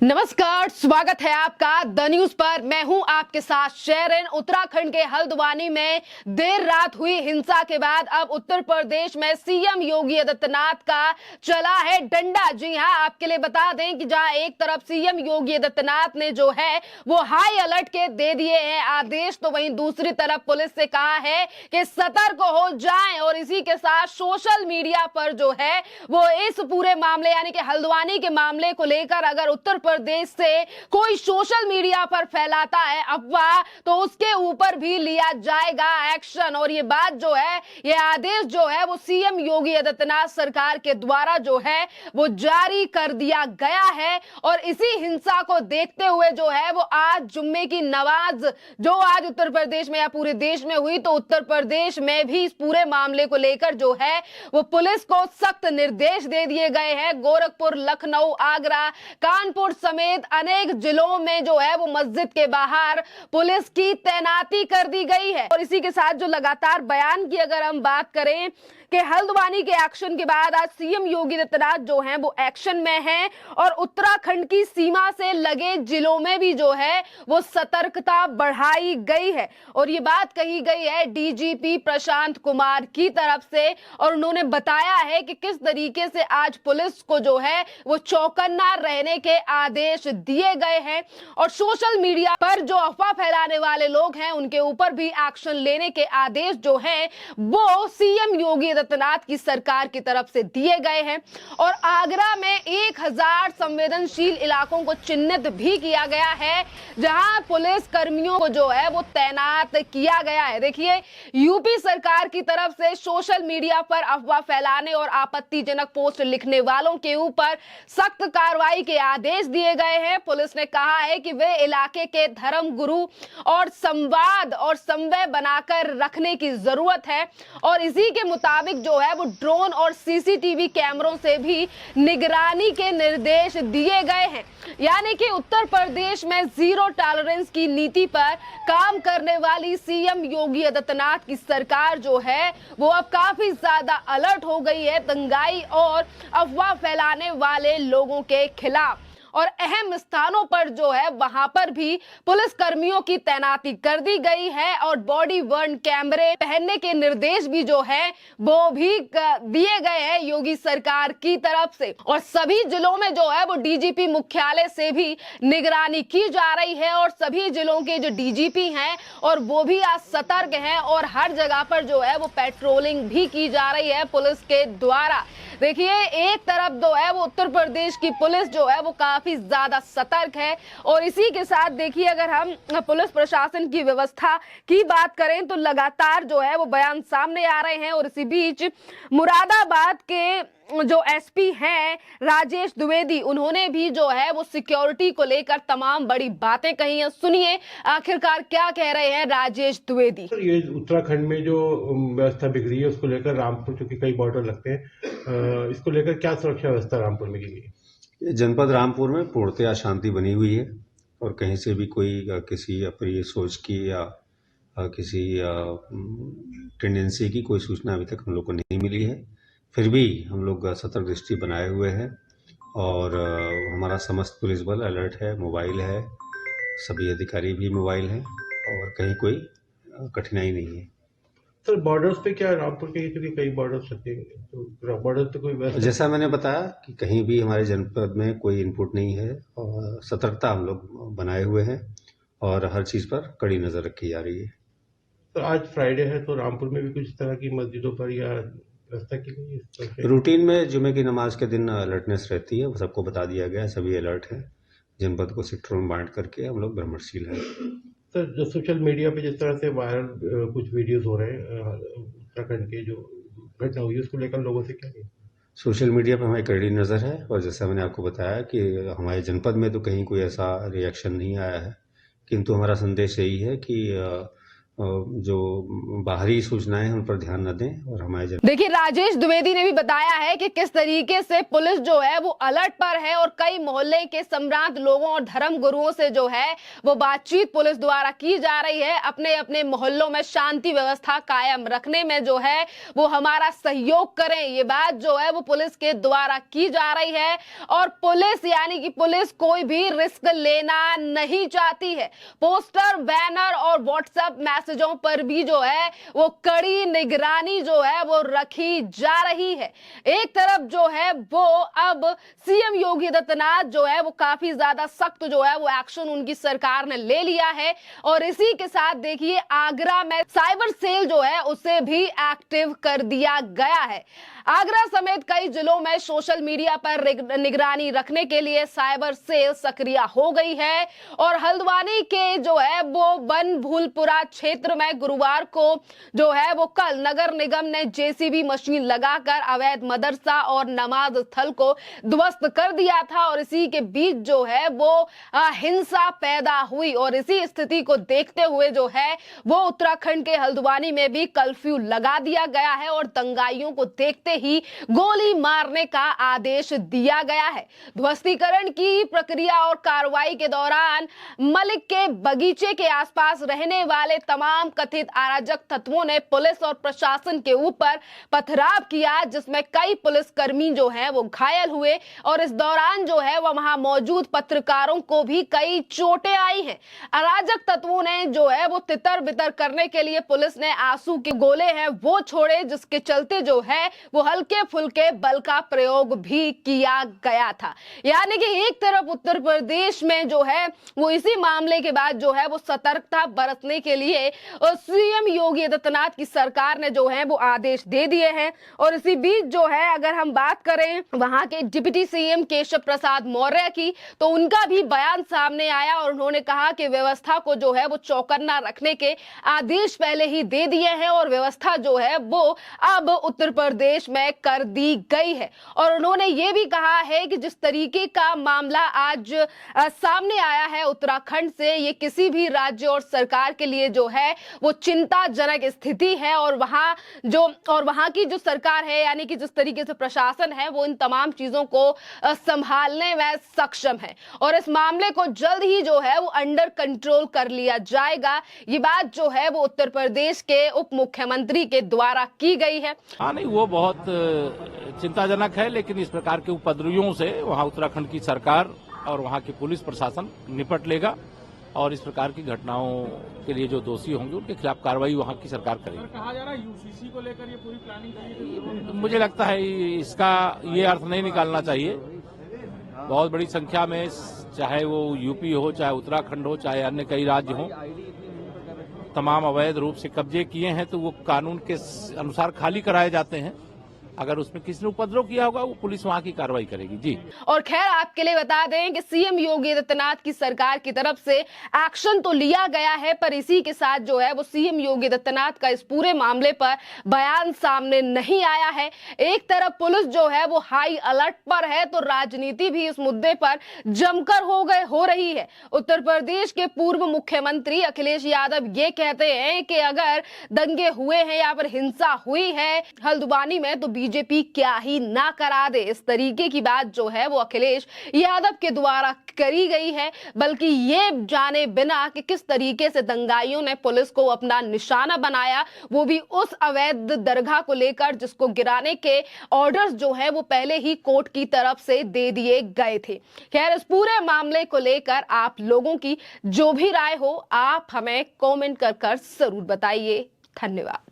नमस्कार, स्वागत है आपका द न्यूज पर। मैं हूं आपके साथ शेरन। उत्तराखंड के हल्द्वानी में देर रात हुई हिंसा के बाद अब उत्तर प्रदेश में सीएम योगी आदित्यनाथ का चला है डंडा। जी हां, आपके लिए बता दें कि जहां एक तरफ सीएम योगी आदित्यनाथ ने जो है वो हाई अलर्ट के दे दिए हैं आदेश, तो वहीं दूसरी तरफ पुलिस से कहा है कि सतर्क हो जाएं। और इसी के साथ सोशल मीडिया पर जो है वो इस पूरे मामले यानी कि हल्द्वानी के मामले को लेकर अगर उत्तर प्रदेश से कोई सोशल मीडिया पर फैलाता है अफवाह तो उसके ऊपर भी लिया जाएगा एक्शन। और ये बात जो है, ये आदेश जो है वो सीएम योगी आदित्यनाथ सरकार के द्वारा जो है वो जारी कर दिया गया है। और इसी हिंसा को देखते हुए जो है वो आज जुम्मे की नमाज जो आज उत्तर प्रदेश में या पूरे देश में हुई, तो उत्तर प्रदेश में भी इस पूरे मामले को लेकर जो है वो पुलिस को सख्त निर्देश दे दिए गए हैं। गोरखपुर, लखनऊ, आगरा, कानपुर समेत अनेक जिलों में जो है वो मस्जिद के बाहर पुलिस की तैनाती कर दी गई है। और इसी के साथ जो लगातार बयान की अगर हम बात करें कि हल्द्वानी के एक्शन के बाद आज सीएम योगी आदित्यनाथ जो हैं वो एक्शन में हैं और उत्तराखंड की सीमा से लगे जिलों में भी जो है वो सतर्कता बढ़ाई गई है। और ये बात कही गई है डीजीपी प्रशांत कुमार की तरफ से, और उन्होंने बताया है कि किस तरीके से आज पुलिस को जो है वो चौकन्ना रहने के आदेश दिए गए हैं। और सोशल मीडिया पर जो अफवाह फैलाने वाले लोग हैं उनके ऊपर भी एक्शन लेने के आदेश जो है वो सीएम योगी आदित्यनाथ की सरकार की तरफ से दिए गए हैं। और आगरा में 1000 संवेदनशील इलाकों को चिन्हित भी किया गया है जहां पुलिस कर्मियों को जो है वो तैनात किया गया है। देखिए, यूपी सरकार की तरफ से सोशल मीडिया पर अफवाह फैलाने और आपत्तिजनक पोस्ट लिखने वालों के ऊपर सख्त कार्रवाई के आदेश दिए गए हैं। पुलिस ने कहा है कि वे इलाके के धर्म गुरु और संवाद और समन्वय बनाकर रखने की जरूरत है। और इसी के मुताबिक जो है वो ड्रोन और सीसीटीवी कैमरों से भी निगरानी के निर्देश दिए गए हैं। यानी कि उत्तर प्रदेश में जीरो टॉलरेंस की नीति पर काम करने वाली सीएम योगी आदित्यनाथ की सरकार जो है वो अब काफी ज्यादा अलर्ट हो गई है दंगाई और अफवाह फैलाने वाले लोगों के खिलाफ। और अहम स्थानों पर जो है वहां पर भी पुलिस कर्मियों की तैनाती कर दी गई है और बॉडी वर्न कैमरे पहनने के निर्देश भी जो है वो भी दिए गए हैं योगी सरकार की तरफ से। और सभी जिलों में जो है वो डीजीपी मुख्यालय से भी निगरानी की जा रही है और सभी जिलों के जो डीजीपी हैं और वो भी आज सतर्क हैं और हर जगह पर जो है वो पेट्रोलिंग भी की जा रही है पुलिस के द्वारा। देखिए, एक तरफ जो है वो उत्तर प्रदेश की पुलिस जो है वो काफी ज्यादा सतर्क है। और इसी के साथ देखिए, अगर हम पुलिस प्रशासन की व्यवस्था की बात करें तो लगातार जो है वो बयान सामने आ रहे हैं। और इसी बीच मुरादाबाद के जो एसपी हैं राजेश द्विवेदी, उन्होंने भी जो है वो सिक्योरिटी को लेकर तमाम बड़ी बातें कही हैं। सुनिए आखिरकार क्या कह रहे हैं राजेश द्विवेदी। ये उत्तराखंड में जो व्यवस्था बिगड़ी है उसको लेकर रामपुर, चूंकि कई बॉर्डर लगते हैं, इसको लेकर क्या सुरक्षा व्यवस्था रामपुर में की गई? जनपद रामपुर में पूर्णतया शांति बनी हुई है और कहीं से भी कोई किसी अप्रिय सोच की या किसी टेंडेंसी की कोई सूचना अभी तक हम लोग को नहीं मिली है। फिर भी हम लोग सतर्क दृष्टि बनाए हुए हैं और हमारा समस्त पुलिस बल अलर्ट है, मोबाइल है, सभी अधिकारी भी मोबाइल हैं और कहीं कोई कठिनाई नहीं है। सर, बॉर्डर्स पे क्या रामपुर के, क्योंकि कई बॉर्डर्स लगते हैं, तो बॉर्डर पे कोई जैसा मैंने बताया कि कहीं भी हमारे जनपद में कोई इनपुट नहीं है और सतर्कता हम लोग बनाए हुए हैं और हर चीज़ पर कड़ी नज़र रखी जा रही है। तो आज फ्राइडे है तो रामपुर में भी कुछ तरह की मस्जिदों पर या व्यवस्था की गई है? रूटीन में जुमे की नमाज के दिन अलर्टनेस रहती है, वो सबको बता दिया गया है, सभी अलर्ट है। जनपद को सेक्टरों में बांट करके हम लोग भ्रमणशील हैं। सर, जो सोशल मीडिया पे जिस तरह से वायरल कुछ वीडियोस हो रहे हैं उत्तराखंड के जो घटना हुई उसको लेकर लोगों से क्या? सोशल मीडिया पर हमारी कड़ी नज़र है और जैसा मैंने आपको बताया कि हमारे जनपद में तो कहीं कोई ऐसा रिएक्शन नहीं आया है, किंतु हमारा संदेश यही है कि जो बाहरी सूचनाएं हैं उन पर ध्यान न दें और हमारे देखिए, राजेश द्विवेदी ने भी बताया है कि किस तरीके से पुलिस जो है वो अलर्ट पर है और कई मोहल्ले के सम्भ्रांत लोगों और धर्म गुरुओं से जो है वो बातचीत पुलिस द्वारा की जा रही है। अपने अपने मोहल्लों में शांति व्यवस्था कायम रखने में जो है वो हमारा सहयोग करें, ये बात जो है वो पुलिस के द्वारा की जा रही है। और पुलिस यानी कि पुलिस कोई भी रिस्क लेना नहीं चाहती है। पोस्टर, बैनर और व्हाट्सएप मैसेजों पर भी जो है वो कड़ी निगरानी जो है वो रखी जा रही है। एक तरफ जो है वो अब सीएम योगी आदित्यनाथ जो है वो काफी ज्यादा सख्त जो है वो एक्शन उनकी सरकार ने ले लिया है और इसी के साथ देखिए आगरा में साइबर सेल जो है उसे भी एक्टिव कर दिया गया है। आगरा समेत कई जिलों में सोशल मीडिया पर निगरानी रखने के लिए साइबर सेल सक्रिय हो गई है और हल्द्वानी के जो है वो बनभूलपुरा क्षेत्र में गुरुवार को जो है वो कल नगर निगम ने जेसीबी मशीन लगाकर अवैध मदरसा और नमाज स्थल को ध्वस्त कर दिया था और इसी के बीच जो है वो हिंसा पैदा हुई और इसी स्थिति को देखते हुए जो है वो उत्तराखंड के हल्द्वानी में भी कर्फ्यू लगा दिया गया है और दंगाइयों को देखते ही गोली मारने का आदेश दिया गया है। ध्वस्तीकरण की प्रक्रिया और कार्रवाई के दौरान मलिक के बगीचे के आसपास रहने वाले तमाम कथित अराजक तत्वों ने पुलिस और प्रशासन के ऊपर पथराव किया, जिसमें कई पुलिसकर्मी जो हैं वो घायल हुए और इस दौरान जो है वो वहां मौजूद पत्रकारों को भी कई चोटें आई हैं। अराजक तत्वों ने जो है वो तितर बितर करने के लिए पुलिस ने आंसू के गोले हैं वो छोड़े, जिसके चलते जो है वो हल्के फुल्के बल का प्रयोग भी किया गया था। यानी कि एक तरफ उत्तर प्रदेश में जो है वो इसी मामले के बाद जो है वो सतर्कता बरतने के लिए सीएम योगी आदित्यनाथ की सरकार ने जो है वो आदेश दे दिए हैं। और इसी बीच जो है अगर हम बात करें वहां के डिप्टी सीएम केशव प्रसाद मौर्य की, तो उनका भी बयान सामने आया और उन्होंने कहा कि व्यवस्था को जो है वो चौकन्ना रखने के आदेश पहले ही दे दिए हैं और व्यवस्था जो है वो अब उत्तर प्रदेश में कर दी गई है। और उन्होंने ये भी कहा है कि जिस तरीके का मामला आज सामने आया है उत्तराखंड से, ये किसी भी राज्य और सरकार के लिए जो है वो चिंताजनक स्थिति है और वहां की जो सरकार है यानी कि जिस तरीके से प्रशासन है वो इन तमाम चीजों को संभालने में सक्षम है और इस मामले को जल्द ही जो है वो अंडर कंट्रोल कर लिया जाएगा। ये बात जो है वो उत्तर प्रदेश के उप मुख्यमंत्री के द्वारा की गई है। हाँ, नहीं वो बहुत चिंताजनक है, लेकिन इस प्रकार के उपद्रवियों से वहाँ उत्तराखंड की सरकार और वहाँ की पुलिस प्रशासन निपट लेगा और इस प्रकार की घटनाओं के लिए जो दोषी होंगे उनके खिलाफ कार्रवाई वहाँ की सरकार करेगी। कहा जा रहा है यूसीसी को लेकर ये पूरी प्लानिंग करी। मुझे लगता है इसका ये अर्थ नहीं निकालना चाहिए। बहुत बड़ी संख्या में चाहे वो यूपी हो, चाहे उत्तराखंड हो, चाहे अन्य कई राज्य हों, तमाम अवैध रूप से कब्जे किए हैं तो वो कानून के अनुसार खाली कराए जाते हैं। अगर उसमें किसी ने उपद्रव किया होगा वो पुलिस वहां की कार्रवाई करेगी। जी। और खैर आपके लिए बता दें कि सीएम योगी आदित्यनाथ की सरकार की तरफ से एक्शन तो लिया गया है, पर इसी के साथ जो है वो सीएम योगी आदित्यनाथ का इस पूरे मामले पर बयान सामने नहीं आया है। एक तरफ पुलिस जो है वो हाई अलर्ट पर है तो राजनीति भी इस मुद्दे पर जमकर हो रही है। उत्तर प्रदेश के पूर्व मुख्यमंत्री अखिलेश यादव ये कहते हैं कि अगर दंगे हुए हैं या फिर हिंसा हुई है हल्द्वानी में तो बीजेपी क्या ही ना करा दे। इस तरीके की बात जो है वो अखिलेश यादव के द्वारा करी गई है, बल्कि ये जाने बिना कि किस तरीके से दंगाइयों ने पुलिस को अपना निशाना बनाया, वो भी उस अवैध दरगाह को लेकर जिसको गिराने के ऑर्डर्स जो है वो पहले ही कोर्ट की तरफ से दे दिए गए थे। खैर इस पूरे मामले को लेकर आप लोगों की जो भी राय हो आप हमें कमेंट कर जरूर बताइए। धन्यवाद।